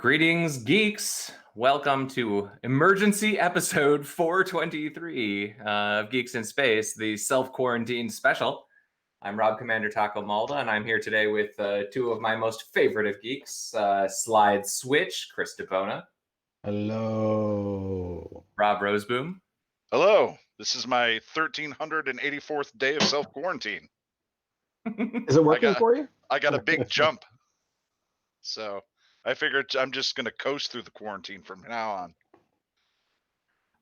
Greetings, geeks. Welcome to emergency episode 423 of Geeks in Space, the self-quarantine special. I'm Rob Commander Taco Malda, and I'm here today with two of my most favorite of geeks, Slide Switch, Chris DePona. Hello. Rob Roseboom. Hello. This is my 1384th day of self-quarantine. Is it working for you? I got a big jump. So I figured I'm just going to coast through the quarantine from now on.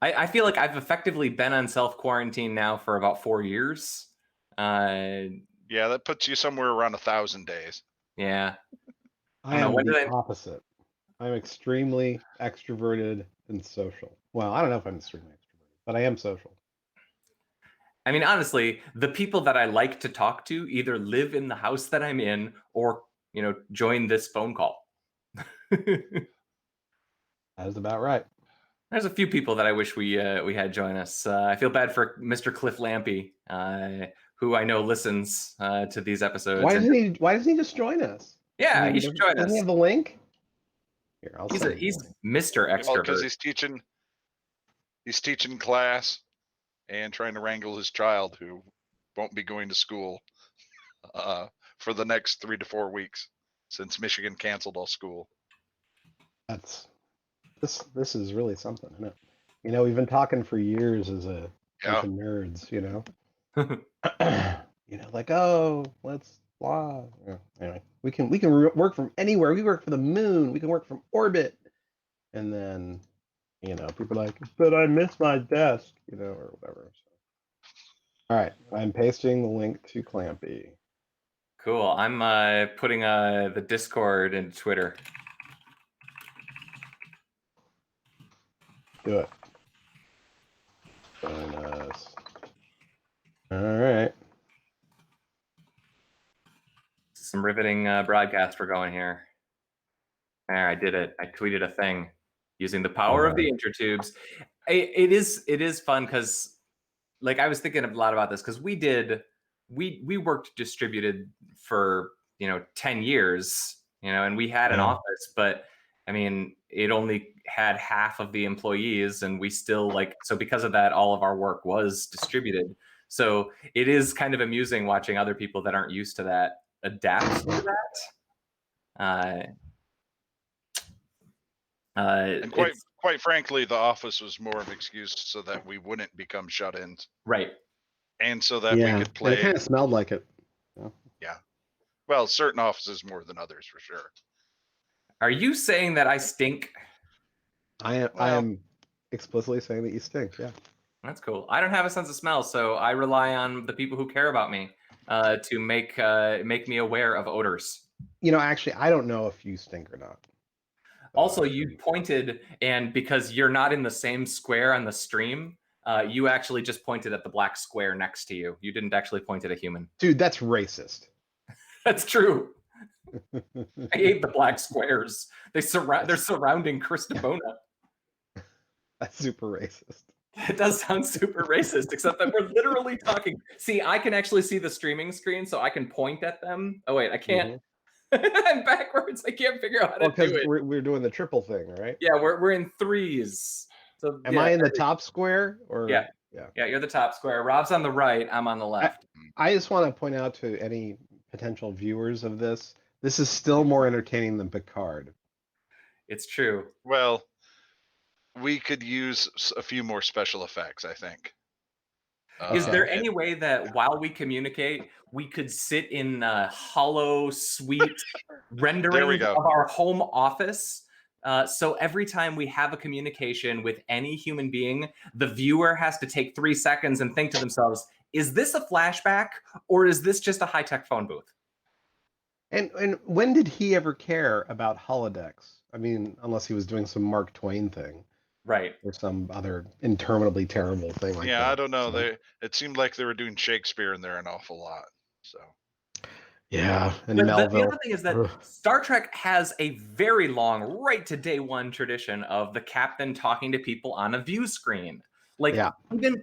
I feel like I've effectively been on self-quarantine now for about 4 years. Yeah, that puts you somewhere around 1,000 days. Yeah. I am the opposite. I'm extremely extroverted and social. Well, I don't know if I'm extremely extroverted, but I am social. I mean, honestly, the people that I like to talk to either live in the house that I'm in or, join this phone call. That is about right. There's a few people that I wish we had join us. I feel bad for Mr. Cliff Lampy, who I know listens to these episodes. Why doesn't he just join us? Yeah, he should join us. Doesn't he have the link? Here, he's Mr. Extrovert. Well, because he's teaching class and trying to wrangle his child who won't be going to school for the next 3 to 4 weeks since Michigan canceled all school. This is really something, isn't it? We've been talking for years as a bunch of nerds, let's blah. Yeah, anyway, we can work from anywhere. We work for the moon. We can work from orbit. And then, people are like, but I miss my desk, or whatever. So. All right, I'm pasting the link to Clampy. Cool. I'm putting the Discord into Twitter. Do it. Join us. All right. Some riveting broadcast we're going here. There, I did it. I tweeted a thing using the power of the intertubes. It is fun because, I was thinking a lot about this because we worked distributed for 10 years, and we had an office, but I mean, it only had half of the employees, and we still so because of that, all of our work was distributed. So it is kind of amusing watching other people that aren't used to that adapt to that. And quite frankly, the office was more of an excuse so that we wouldn't become shut-ins. Right. And so that we could play. It kind of smelled like it. Yeah. Well, certain offices more than others, for sure. Are you saying that I stink? I am explicitly saying that you stink, yeah. That's cool. I don't have a sense of smell, so I rely on the people who care about me to make me aware of odors. Actually, I don't know if you stink or not. Also, you pointed, and because you're not in the same square on the stream, you actually just pointed at the black square next to you. You didn't actually point at a human. Dude, that's racist. That's true. I hate the black squares. They're surrounding Chris DePona. That's super racist. It does sound super racist, except that we're literally talking. See, I can actually see the streaming screen, so I can point at them. Oh wait, I can't. I'm backwards. I can't figure out how to do it. We're doing the triple thing, right? Yeah, we're in threes. So am I in the top square or? Yeah, you're the top square. Rob's on the right. I'm on the left. I just want to point out to any potential viewers of this is still more entertaining than Picard. It's true. Well, we could use a few more special effects, I think. Is there any way that while we communicate, we could sit in hollow, sweet rendering of our home office? So every time we have a communication with any human being, the viewer has to take 3 seconds and think to themselves, is this a flashback or is this just a high-tech phone booth? And when did he ever care about holodecks? I mean, unless he was doing some Mark Twain thing. Right. Or some other interminably terrible thing like that. Yeah, I don't know. So, it seemed like they were doing Shakespeare in there an awful lot. So. Yeah, and Melville. The other thing is that Star Trek has a very long, right to day one tradition of the captain talking to people on a view screen.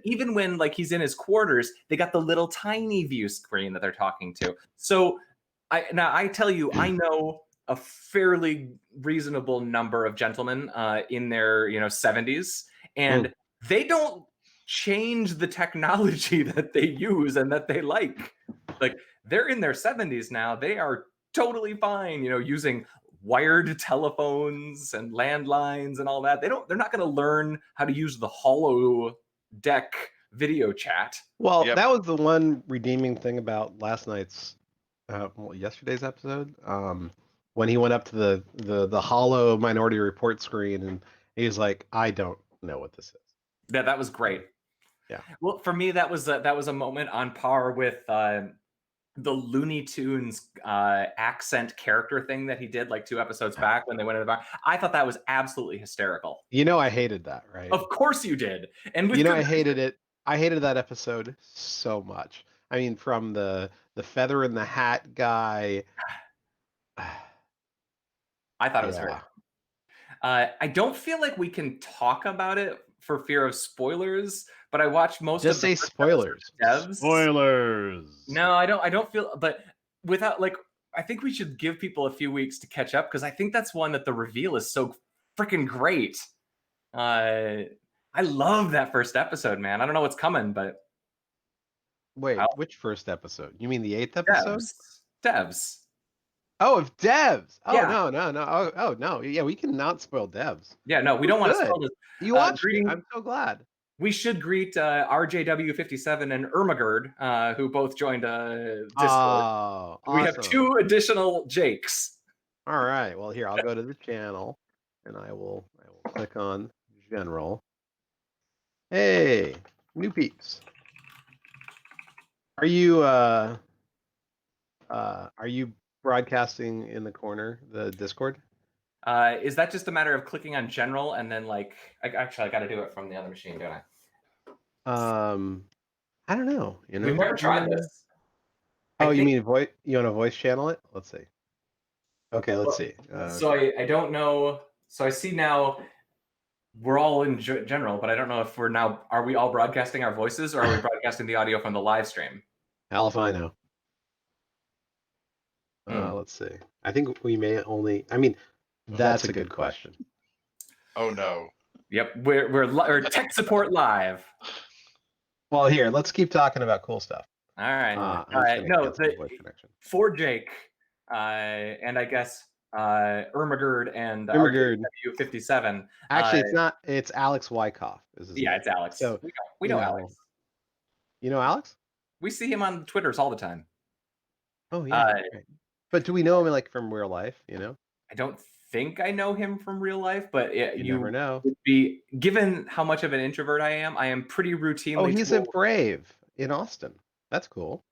Even when he's in his quarters, they got the little tiny view screen that they're talking to. So I tell you, I know a fairly reasonable number of gentlemen in their 70s, and they don't change the technology that they use and that they like. Like, they're in their 70s now. They are totally fine, using wired telephones and landlines and all that. They're not going to learn how to use the holodeck video chat. Well, Yep. that was the one redeeming thing about last night's, yesterday's episode. When he went up to the hollow Minority Report screen, and he was like, "I don't know what this is." Yeah, that was great. Yeah. Well, for me, that was a moment on par with the Looney Tunes accent character thing that he did like 2 episodes back when they went into the bar. I thought that was absolutely hysterical. I hated that, right? Of course you did. And with I hated it. I hated that episode so much. I mean, from the feather in the hat guy. I thought it was very fun. I don't feel like we can talk about it for fear of spoilers, but I watched most Just of the say spoilers. Devs. Spoilers. No, I don't feel, but without, like, I think we should give people a few weeks to catch up, because I think that's one that the reveal is so freaking great. I love that first episode, man. I don't know what's coming, but Wait, which first episode? You mean the 8th episode? Devs. Oh, of Devs. Oh, Yeah. no. Oh, no. Yeah, we cannot spoil Devs. Yeah, no, we don't want to spoil this. You watched it. I'm so glad. We should greet RJW57 and Ermagerd, who both joined Discord. Oh, awesome. We have 2 additional Jakes. All right. Well, here, I'll go to the channel, and I will click on General. Hey, new peeps. Are you broadcasting in the corner, the Discord? Is that just a matter of clicking on General and then, like, I got to do it from the other machine, don't I? I don't know. We've never tried this. Oh, you mean voice? You want to voice channel it? Let's see. Okay, let's see. So I don't know. So I see now we're all in General, but I don't know if are we all broadcasting our voices, or are we broadcasting the audio from the live stream? Hell if I know. Let's see. I think we may only. I mean, that's a good question. Oh no. Yep, we're tech support live. Well, here, let's keep talking about cool stuff. All right. No, for Jake, and I guess Ermagerd and RW57. Actually, it's not. It's Alex Wyckoff. Yeah, it's Alex. So we know Alex. You know Alex? We see him on Twitters all the time. Oh yeah. Right. But do we know him like from real life? I don't think I know him from real life, but you never know. Would be, given how much of an introvert I am pretty routinely. Oh, he's a Brave in Austin. That's cool.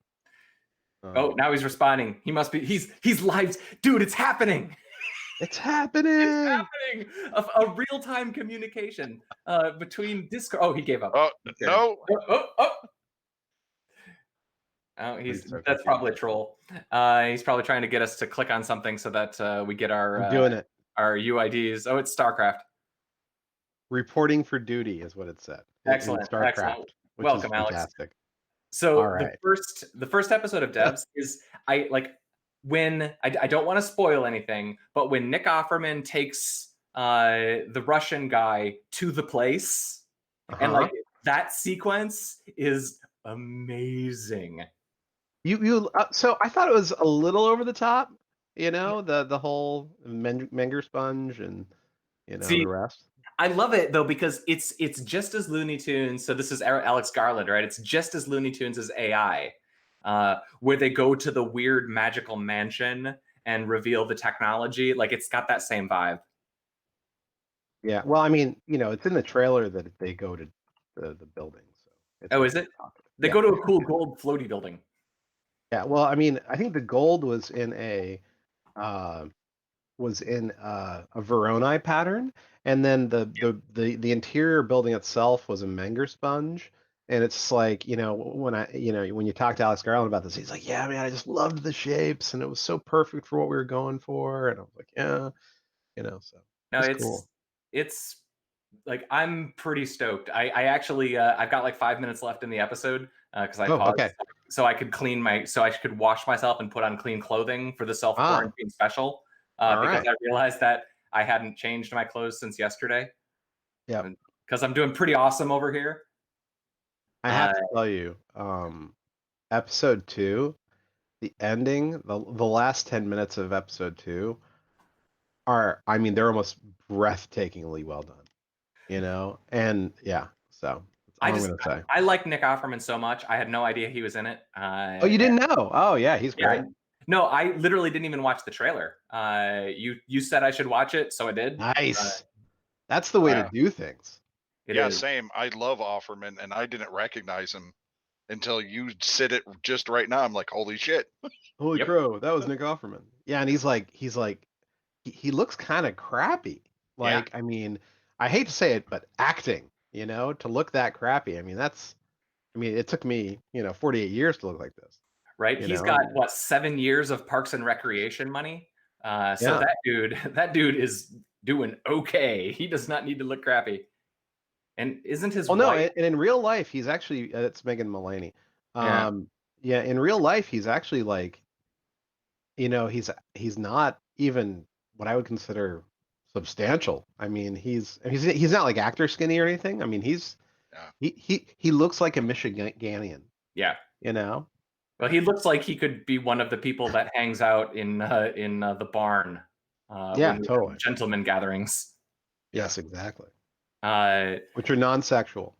Oh, now he's responding. He must be. He's live, dude. It's happening. It's happening. It's happening. A real-time communication between Discord. Oh, he gave up. Oh no. Oh, that's probably a troll. He's probably trying to get us to click on something so that we get our our UIDs. Oh, it's StarCraft. Reporting for duty is what it said. Excellent. StarCraft. Excellent. Welcome, Alex. Fantastic. So the first episode of Devs is when I don't want to spoil anything, but when Nick Offerman takes the Russian guy to the place, and like that sequence is amazing. So I thought it was a little over the top, the whole Menger sponge and the rest. I love it though, because it's just as Looney Tunes. So this is Alex Garland, right? It's just as Looney Tunes as AI, where they go to the weird magical mansion and reveal the technology. Like, it's got that same vibe. Yeah. Well, I mean, it's in the trailer that they go to the building. So is it? They go to a cool gold floaty building. Yeah. Well, I mean, I think the gold was in a Voronoi pattern, and then the interior building itself was a Menger sponge. And it's like, when you talk to Alex Garland about this, he's like, yeah, man, I just loved the shapes, and it was so perfect for what we were going for. And I was like, yeah, so no, it's like, I'm pretty stoked. I actually I've got like 5 minutes left in the episode because I paused, so I could wash myself and put on clean clothing for the self-quarantine special. because I realized that I hadn't changed my clothes since yesterday. Yeah. Because I'm doing pretty awesome over here. I have to tell you, episode 2, the ending, the last 10 minutes of episode 2 are, I mean, they're almost breathtakingly well done, you know? And yeah, so that's all I'm going to say. I like Nick Offerman so much. I had no idea he was in it. Oh, you didn't know? Oh, yeah, he's great. No, I literally didn't even watch the trailer. You said I should watch it, so I did. Nice. That's the way to do things. Yeah, same. I love Offerman, and I didn't recognize him until you said it just right now. I'm like, holy shit. Holy crow, that was Nick Offerman. Yeah, and he's like, he looks kind of crappy. Like, I mean, I hate to say it, but acting, you know, to look that crappy. I mean, it took me, 48 years to look like this. Right? He's got what, 7 years of Parks and Recreation money. So that dude is doing okay. He does not need to look crappy. And isn't his wife? No, and in real life, he's actually it's Megan Mullany. Yeah, in real life, he's actually like, he's not even what I would consider substantial. I mean, he's not like actor skinny or anything. I mean, he looks like a Michiganian. Yeah. You know? Well, he looks like he could be one of the people that hangs out in the barn. Yeah, totally. Gentleman gatherings. Yes, exactly. Which are non-sexual.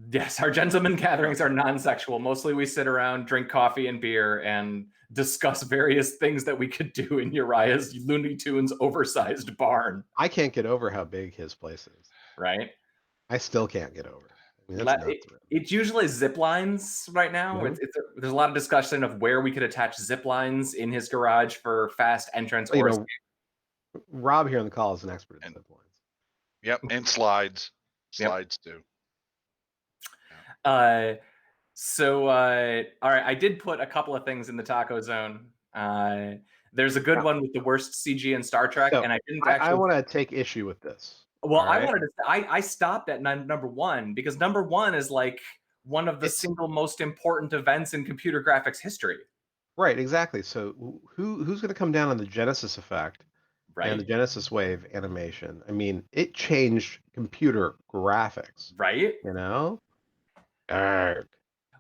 Yes, our gentleman gatherings are non-sexual. Mostly we sit around, drink coffee and beer, and discuss various things that we could do in Uriah's Looney Tunes oversized barn. I can't get over how big his place is. Right? I still can't get over it. I mean, that's it's usually zip lines right now. Yeah. There's a lot of discussion of where we could attach zip lines in his garage for fast entrance or escape. Rob here on the call is an expert in zip lines. Yep, and slides. Slides too. So, all right, I did put a couple of things in the taco zone. There's a good one with the worst CG in Star Trek, and I didn't actually. I want to take issue with this. Well, I wanted to. I stopped at number 1 because number 1 is like one of the single most important events in computer graphics history. Right, exactly. So who's going to come down on the Genesis effect? Right. And the Genesis wave animation. I mean, it changed computer graphics. Right. You know?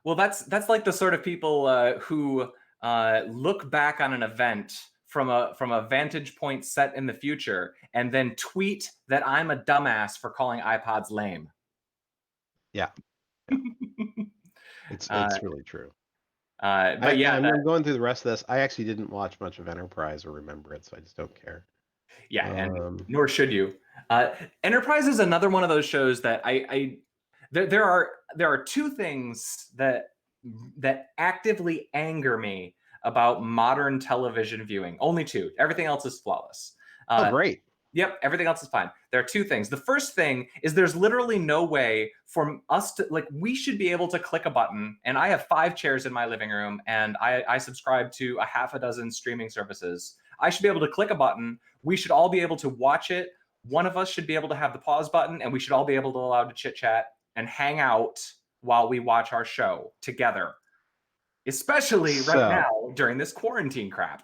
Well, that's like the sort of people who look back on an event from a vantage point set in the future and then tweet that I'm a dumbass for calling iPods lame. Yeah. It's really true. But yeah, I'm going through the rest of this. I actually didn't watch much of Enterprise or remember it, so I just don't care. Yeah, and nor should you. Enterprise is another one of those shows that there are 2 things that actively anger me about modern television viewing. Only 2. Everything else is flawless. Oh, great. Yep, everything else is fine. There are 2 things. The first thing is there's literally no way for us to, like, we should be able to click a button, and I have 5 chairs in my living room, and I subscribe to a half a dozen streaming services. I should be able to click a button. We should all be able to watch it. One of us should be able to have the pause button, and we should all be able to allow to chit chat and hang out while we watch our show together, especially right now during this quarantine crap.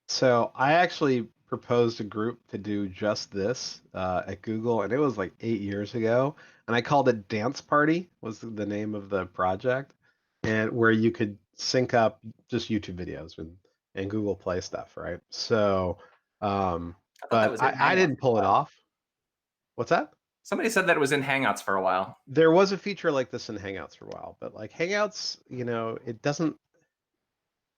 So I actually proposed a group to do just this at Google, and it was like 8 years ago, and I called it Dance Party was the name of the project, and where you could sync up just YouTube videos and Google Play stuff, right? So, but I didn't pull it off. What's that? Somebody said that it was in Hangouts for a while. There was a feature like this in Hangouts for a while, but like Hangouts, it doesn't.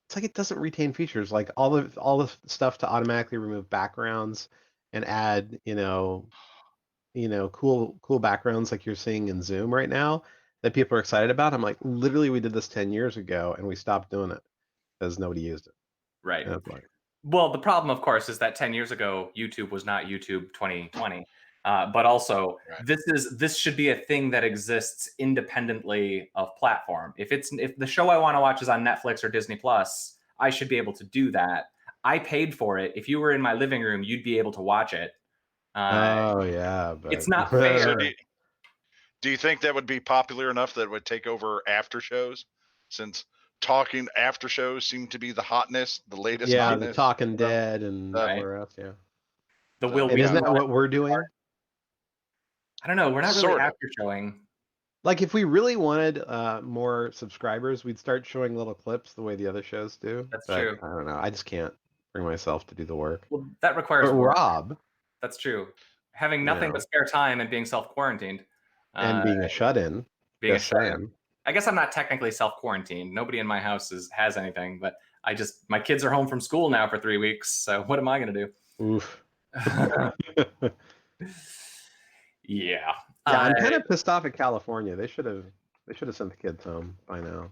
It's like it doesn't retain features, like all the stuff to automatically remove backgrounds and add, cool backgrounds like you're seeing in Zoom right now that people are excited about. I'm like, literally, we did this 10 years ago and we stopped doing it because nobody used it. Right. Well, the problem, of course, is that 10 years ago, YouTube was not YouTube 2020. But also, this should be a thing that exists independently of platform. If the show I want to watch is on Netflix or Disney Plus, I should be able to do that. I paid for it. If you were in my living room, you'd be able to watch it. Oh yeah, but it's not fair. Do you think that would be popular enough that it would take over after shows? Since talking after shows seem to be the hotness, the latest Yeah, hotness. the Talking Dead and Right. where else? Yeah. The So- Will And We isn't Do that what we're doing? I don't know. We're not really Sort of. after showing. Like, if we really wanted more subscribers, we'd start showing little clips the way the other shows do. That's But true. I don't know. I just can't bring myself to do the work. Well, that requires But work. Rob, That's true. Having nothing know. but spare time and being self-quarantined. and being a shut-in, being a just shut-in. saying. I guess I'm not technically self-quarantined. Nobody in my house has anything, but my kids are home from school now for 3 weeks. So what am I going to do? Oof. Yeah. Yeah, I'm kind of pissed off at California. They should have sent the kids home by now.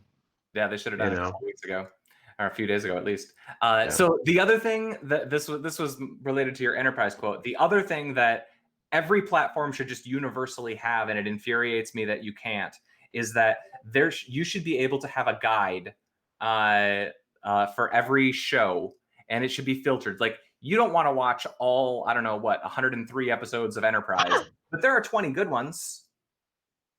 Yeah, they should have done You it a know. couple weeks ago, or a few days ago at least. Yeah. So the other thing that this was related to your enterprise quote. The other thing that every platform should just universally have, and it infuriates me that you can't, is that you should be able to have a guide for every show, and it should be filtered. Like, you don't want to watch all, I don't know what, 103 episodes of Enterprise, but there are 20 good ones.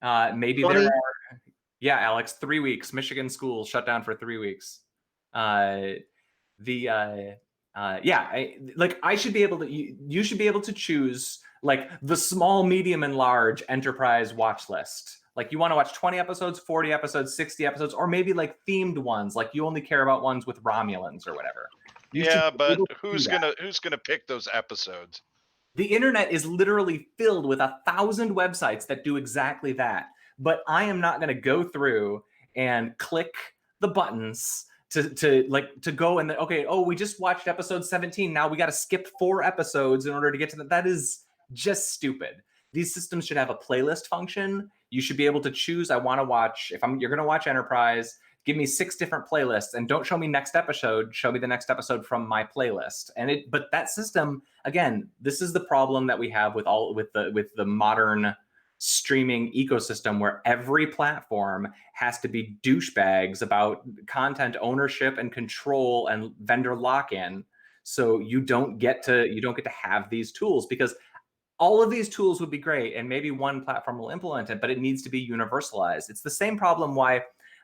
Maybe 20? there are. Yeah, Alex, 3 weeks. Michigan schools shut down for 3 weeks. I should be able to. You should be able to choose like the small, medium, and large enterprise watch list. Like, you want to watch 20 episodes, 40 episodes, 60 episodes, or maybe like themed ones. Like, you only care about ones with Romulans or whatever. You Yeah, should be but able to who's do that. gonna pick those episodes? The internet is literally filled with 1,000 websites that do exactly that. But I am not going to go through and click the buttons to go and okay, oh, we just watched episode 17. Now we got to skip 4 episodes in order to get to that. That is just stupid. These systems should have a playlist function. You should be able to choose. I want to watch, you're going to watch Enterprise, give me 6 different playlists, and don't show me next episode. Show me the next episode from my playlist. But that system, again, this is the problem that we have with the modern streaming ecosystem, where every platform has to be douchebags about content ownership and control and vendor lock-in. So you don't get to have these tools, because all of these tools would be great, and maybe one platform will implement it, but it needs to be universalized. It's the same problem why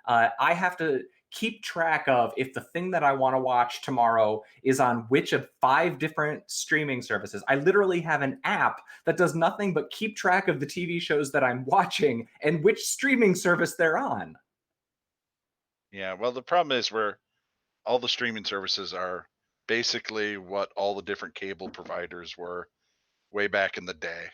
I have to keep track of if the thing that I want to watch tomorrow is on which of 5 different streaming services. I literally have an app that does nothing but keep track of the TV shows that I'm watching and which streaming service they're on. Yeah, well, the problem is where all the streaming services are basically what all the different cable providers were way back in the day.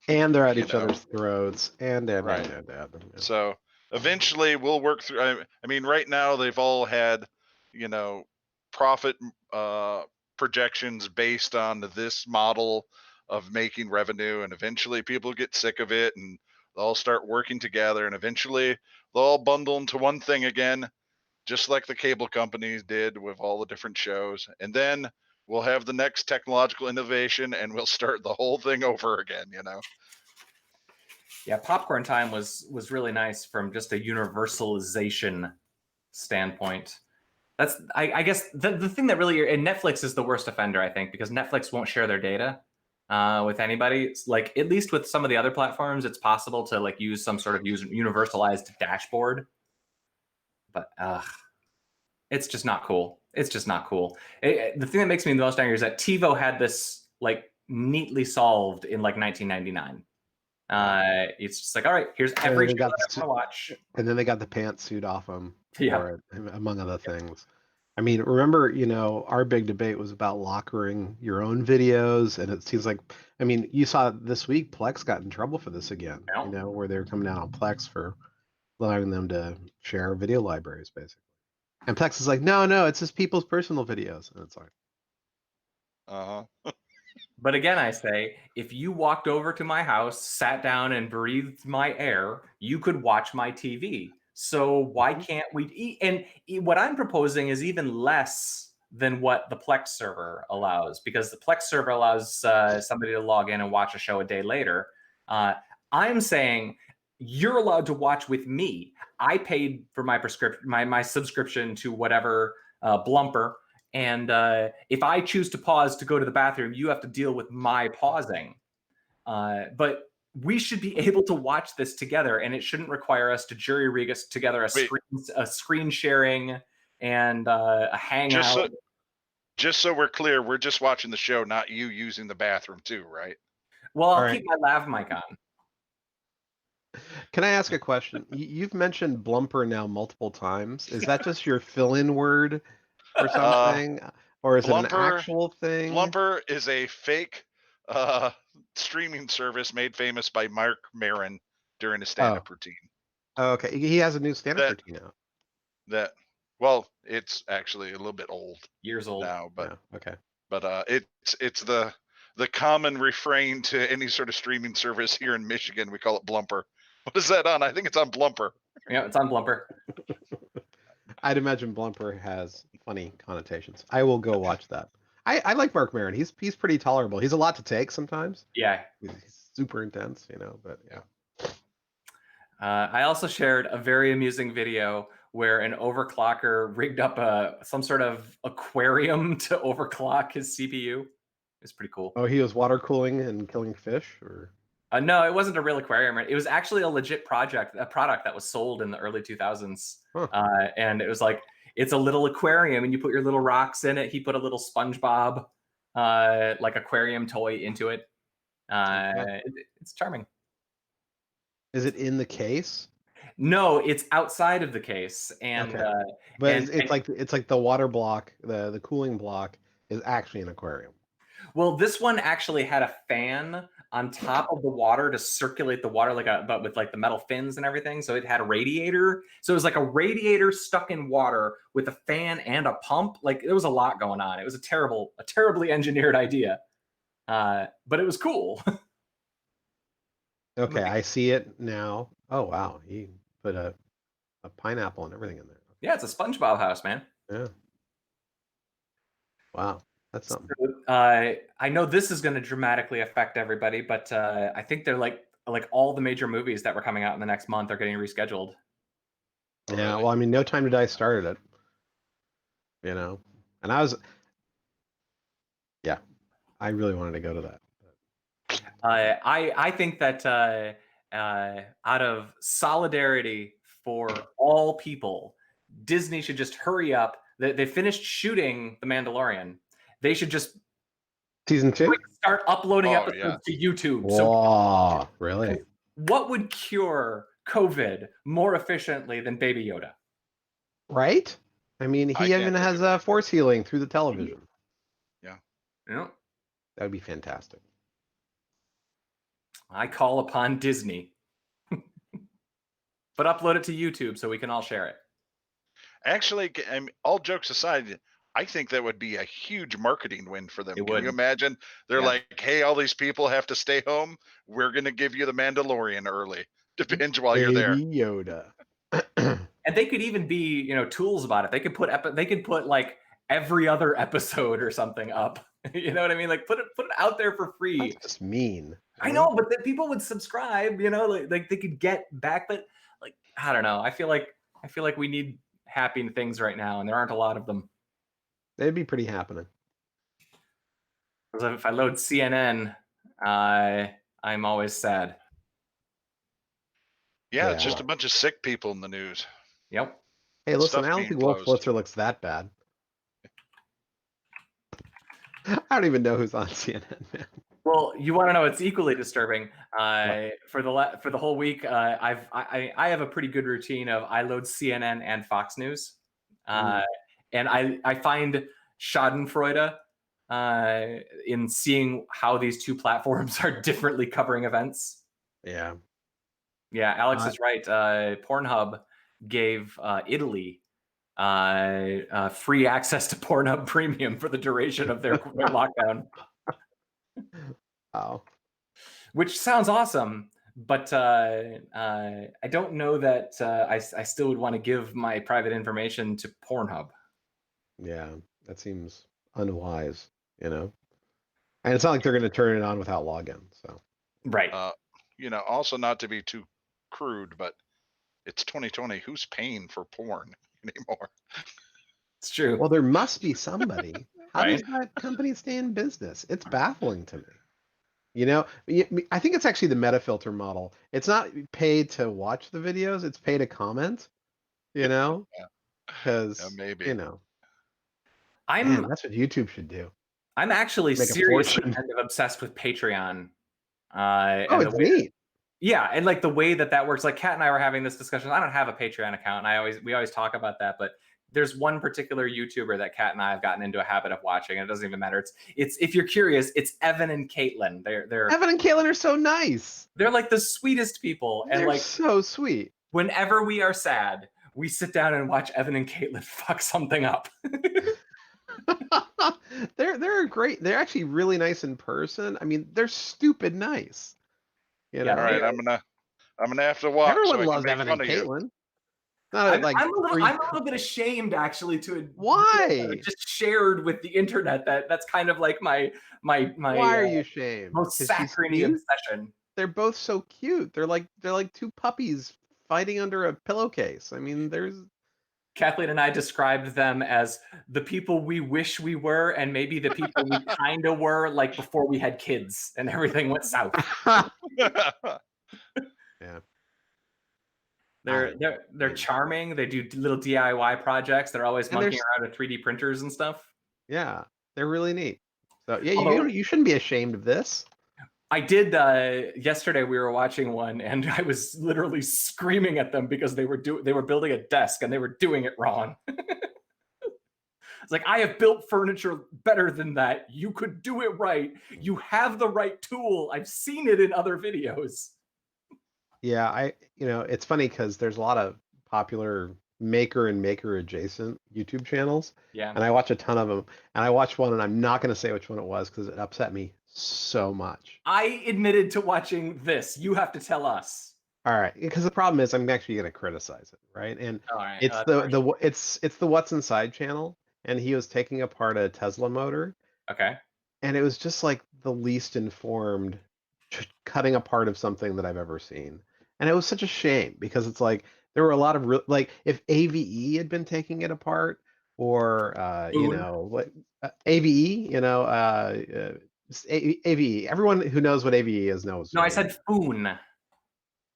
And they're at You each know. other's throats. And Right. yeah. So eventually we'll work through. I mean, right now they've all had, profit projections based on this model of making revenue, and eventually people get sick of it and they'll all start working together, and eventually they'll all bundle into one thing again, just like the cable companies did with all the different shows. And then we'll have the next technological innovation and we'll start the whole thing over again, Yeah, Popcorn Time was really nice from just a universalization standpoint. That's I guess the thing that really, and Netflix is the worst offender, I think, because Netflix won't share their data with anybody. It's like, at least with some of the other platforms, it's possible to like use some sort of universalized dashboard, but it's just not cool. It's just not cool. The thing that makes me the most angry is that TiVo had this like neatly solved in like 1999. It's just like, all right, here's every show that I want to watch. And then they got the pantsuit off them Yeah. for it, among other things. I mean, remember, our big debate was about lockering your own videos, and it seems like, I mean, you saw this week Plex got in trouble for this again. Yeah. Where they were coming down on Plex for allowing them to share video libraries, basically. And Plex is like, no, it's just people's personal videos, and it's like, But again, I say, if you walked over to my house, sat down, and breathed my air, you could watch my TV. So why can't we eat? And what I'm proposing is even less than what the Plex server allows, because the Plex server allows somebody to log in and watch a show a day later. I'm saying you're allowed to watch with me. I paid for my subscription to whatever Blumper. And if I choose to pause to go to the bathroom, you have to deal with my pausing. But we should be able to watch this together, and it shouldn't require us to jury rig us together a screen sharing and a hangout. Just so we're clear, we're just watching the show, not you using the bathroom too, right? Well, I'll keep my lav mic on. Can I ask a question? You've mentioned blumper now multiple times. Is that just your fill-in word for something, or is it an actual thing? Blumper is a fake streaming service made famous by Mark Maron during his stand-up routine. Oh, okay, he has a new stand-up routine now. Well, it's actually a little bit old, years old now, but yeah, okay. But it's the common refrain to any sort of streaming service here in Michigan. We call it blumper. What is that on? I think it's on Blumper. Yeah, it's on Blumper. I'd imagine blumper has funny connotations. I will go watch that. I like Mark Maron. He's pretty tolerable. He's a lot to take sometimes. Yeah. He's super intense, but yeah. I also shared a very amusing video where an overclocker rigged up some sort of aquarium to overclock his CPU. It's pretty cool. Oh, he was water cooling and killing fish, or? No, it wasn't a real aquarium. It was actually a legit product that was sold in the early 2000s. Huh. And it was like, it's a little aquarium and you put your little rocks in it. He put a little SpongeBob like aquarium toy into it. It's charming. Is it in the case? No, it's outside of the case, and but it's like the water block, the cooling block is actually an aquarium. Well, this one actually had a fan on top of the water to circulate the water, but with like the metal fins and everything. So it had a radiator. So it was like a radiator stuck in water with a fan and a pump. Like there was a lot going on. It was a terribly engineered idea, but it was cool. Okay, I see it now. Oh wow, he put a pineapple and everything in there. Yeah, it's a SpongeBob house, man. Yeah. Wow, that's something. So, I know this is going to dramatically affect everybody, but I think they're like all the major movies that were coming out in the next month are getting rescheduled. Yeah, well, I mean, No Time to Die started it, and I really wanted to go to that. I think that out of solidarity for all people, Disney should just hurry up. They finished shooting The Mandalorian. They should just season 2 start uploading episodes to YouTube. Wow, so really? What would cure COVID more efficiently than Baby Yoda? Right? I mean, he even has force healing through the television. Yeah. Yeah. That would be fantastic. I call upon Disney. But upload it to YouTube so we can all share it. Actually, I mean, all jokes aside, I think that would be a huge marketing win for them. Can you imagine? They're like, hey, all these people have to stay home. We're going to give you The Mandalorian early to binge while you're there. Baby Yoda. And they could even be, tools about it. They could put like every other episode or something up. You know what I mean? Like put it out there for free. That's just mean. I know, but then people would subscribe, like they could get back, but like I don't know. I feel like we need happening things right now, and there aren't a lot of them. They'd be pretty happening. Because if I load CNN, I'm always sad. Yeah, it's just a bunch of sick people in the news. Yep. Hey, listen, I don't think Wolf Blitzer looks that bad. I don't even know who's on CNN, man. Well, you want to know it's equally disturbing. For the whole week, I have a pretty good routine of I load CNN and Fox News, and I find Schadenfreude in seeing how these two platforms are differently covering events. Yeah. Yeah, Alex is right. Pornhub gave Italy free access to Pornhub Premium for the duration of their lockdown. Wow. Which sounds awesome, but I don't know that I still would want to give my private information to Pornhub. Yeah, that seems unwise, And it's not like they're going to turn it on without login, so. Right. Also not to be too crude, but it's 2020. Who's paying for porn anymore? It's true. Well, there must be somebody. How Right? does that company stay in business? It's baffling to me. You know, I think it's actually the meta filter model. It's not paid to watch the videos; it's paid to comment. You know, Yeah, because maybe. you know, I'm man, that's what YouTube should do. I'm actually Make a seriously fortune. kind of obsessed with Patreon. Oh, And the it's way neat. yeah, and like the way that works, like Kat and I were having this discussion. I don't have a Patreon account, and we always talk about that, but there's one particular YouTuber that Kat and I have gotten into a habit of watching, and it doesn't even matter. It's if you're curious, it's Evan and Katlyn. Evan and Katlyn are so nice. They're like the sweetest people, and They're like so sweet. whenever we are sad, we sit down and watch Evan and Katlyn fuck something up. They're great. They're actually really nice in person. I mean, they're stupid nice. You Yeah, know, All right, I'm gonna have to watch so everyone I can loves make Evan fun and of you. Caitlin. Not like I'm a little bit ashamed actually to why? just shared with the internet that's kind of like my Why are you ashamed? most 'Cause she's saccharine cute? obsession. They're both so cute. They're like two puppies fighting under a pillowcase. I mean, there's Kathleen and I described them as the people we wish we were, and maybe the people we kind of were, like before we had kids and everything went south. yeah. They're charming. They do little DIY projects. They're always And they're monkeying around with 3D printers and stuff. yeah, they're really neat. So yeah, Although- you shouldn't be ashamed of this. I did yesterday. We were watching one, and I was literally screaming at them because they were building a desk and they were doing it wrong. It's like, I have built furniture better than that. You could do it right. You have the right tool. I've seen it in other videos. Yeah, it's funny because there's a lot of popular maker and maker adjacent YouTube channels, Yeah. and I watch a ton of them. And I watched one, and I'm not going to say which one it was because it upset me so much. I admitted to watching this. You have to tell us. All right, because the problem is I'm actually going to criticize it, right? And All right. it's it's the What's Inside channel, and he was taking apart a Tesla motor, Okay. and it was just like the least informed cutting apart of something that I've ever seen. And it was such a shame because it's like there were a lot of like if AVE had been taking it apart or what AVE, AVE. Everyone who knows what AVE is knows. No, I said Foon.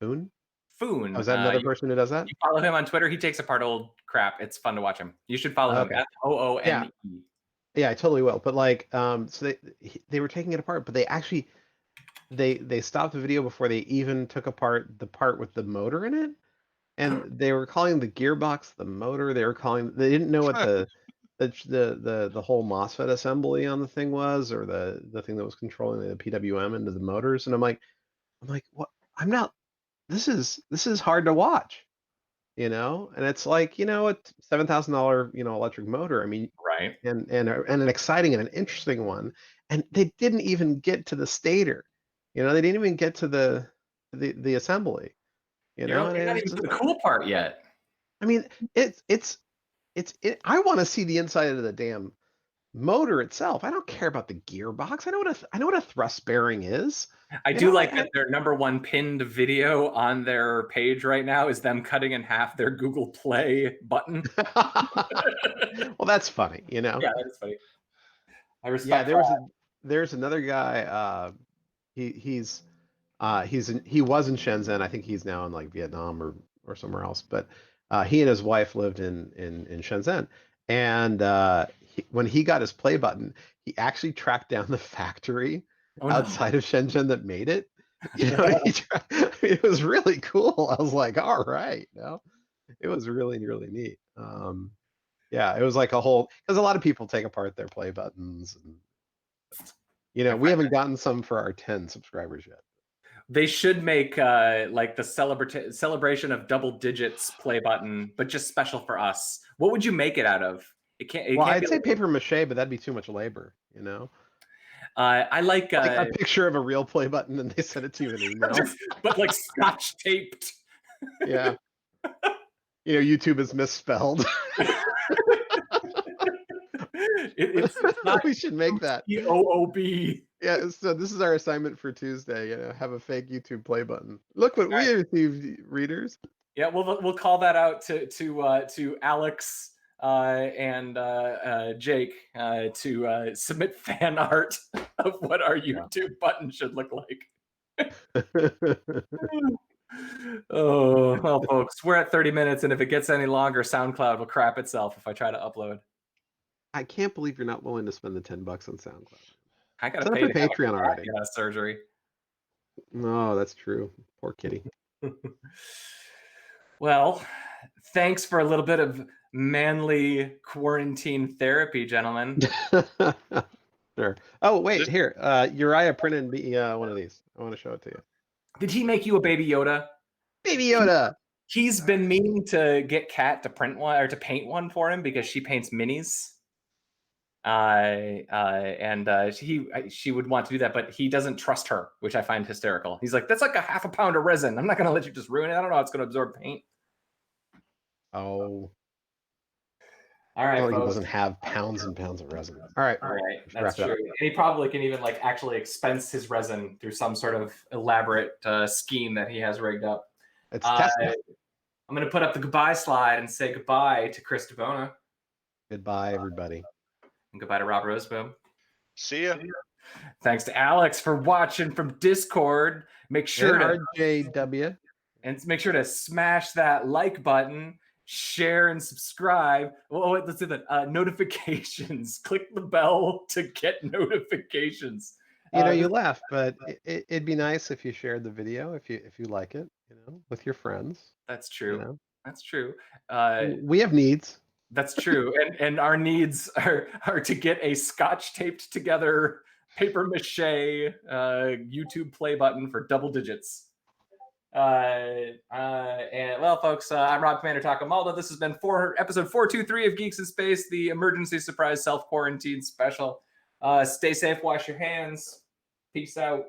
Foon. Foon. Oh, is that another person who does that? You follow him on Twitter. He takes apart old crap. It's fun to watch him. You should follow him. FOONE. Yeah, I totally will. But like, so they were taking it apart, but they actually they stopped the video before they even took apart the part with the motor in it, and they were calling the gearbox the motor. They didn't know what the whole MOSFET assembly on the thing was, or the thing that was controlling the PWM into the motors. And I'm like, what? I'm not. This is hard to watch, and it's like, a $7,000 electric motor. I mean, Right. and an exciting and an interesting one, and they didn't even get to the stator. They didn't even get to the assembly. You're not even to the cool part yet. I mean, I want to see the inside of the damn motor itself. I don't care about the gearbox. I know what a thrust bearing is. I do like that their #1 pinned video on their page right now is them cutting in half their Google Play button. Well, that's funny, Yeah, that is funny. I respect. Yeah, there's another guy. He was in Shenzhen. I think he's now in like Vietnam or somewhere else. But he and his wife lived in Shenzhen, and when he got his play button, he actually tracked down the factory outside of Shenzhen that made it. It was really cool. I was like, all right, it was really, really neat. Yeah, it was like a whole, because a lot of people take apart their play buttons, and we haven't gotten some for our 10 subscribers yet. They should make like the celebration of double digits play button, but just special for us. What would you make it out of? I'd say paper mache, but that'd be too much labor, I like a picture of a real play button and they send it to you in an email. but like scotch taped. Yeah. YouTube is misspelled. It's not, we should make that. OOB. Yeah, so this is our assignment for Tuesday. Have a fake YouTube play button. Look what we received, readers. Yeah, we'll call that out to Alex and Jake to submit fan art of what our YouTube button should look like. Oh, well, folks, we're at 30 minutes, and if it gets any longer, SoundCloud will crap itself if I try to upload. I can't believe you're not willing to spend the $10 on SoundCloud. I gotta Set up pay your to have a Patreon already. surgery. No, that's true. Poor kitty. Well, thanks for a little bit of manly quarantine therapy, gentlemen. Sure. Oh, wait, here. Uriah printed me one of these. I want to show it to you. Did he make you a Baby Yoda? Baby Yoda. He's been meaning to get Kat to print one or to paint one for him because she paints minis. She would want to do that, but he doesn't trust her, which I find hysterical. He's like, that's like a half a pound of resin. I'm not going to let you just ruin it. I don't know how it's going to absorb paint. Oh. All right, Well, he folks. doesn't have pounds and pounds of resin. All right. All right, Wrap that's it up. true. And he probably can even like actually expense his resin through some sort of elaborate scheme that he has rigged up. It's Tesla. I'm going to put up the goodbye slide and say goodbye to Chris DeBona. Goodbye, everybody. And goodbye to Rob Roseboom. See ya. Thanks to Alex for watching from Discord. Make sure to RJW. and make sure to smash that like button, share and subscribe. Oh, wait, let's do that. Notifications. Click the bell to get notifications. You know, you laugh, but it'd be nice if you shared the video if you like it, with your friends. That's true. You know? That's true. We have needs. That's true. And our needs are to get a scotch taped together paper mache YouTube play button for double digits. And well, folks, I'm Rob Commander Takamaldo. This has been episode 423 of Geeks in Space, the emergency surprise self-quarantine special. Stay safe, wash your hands. Peace out.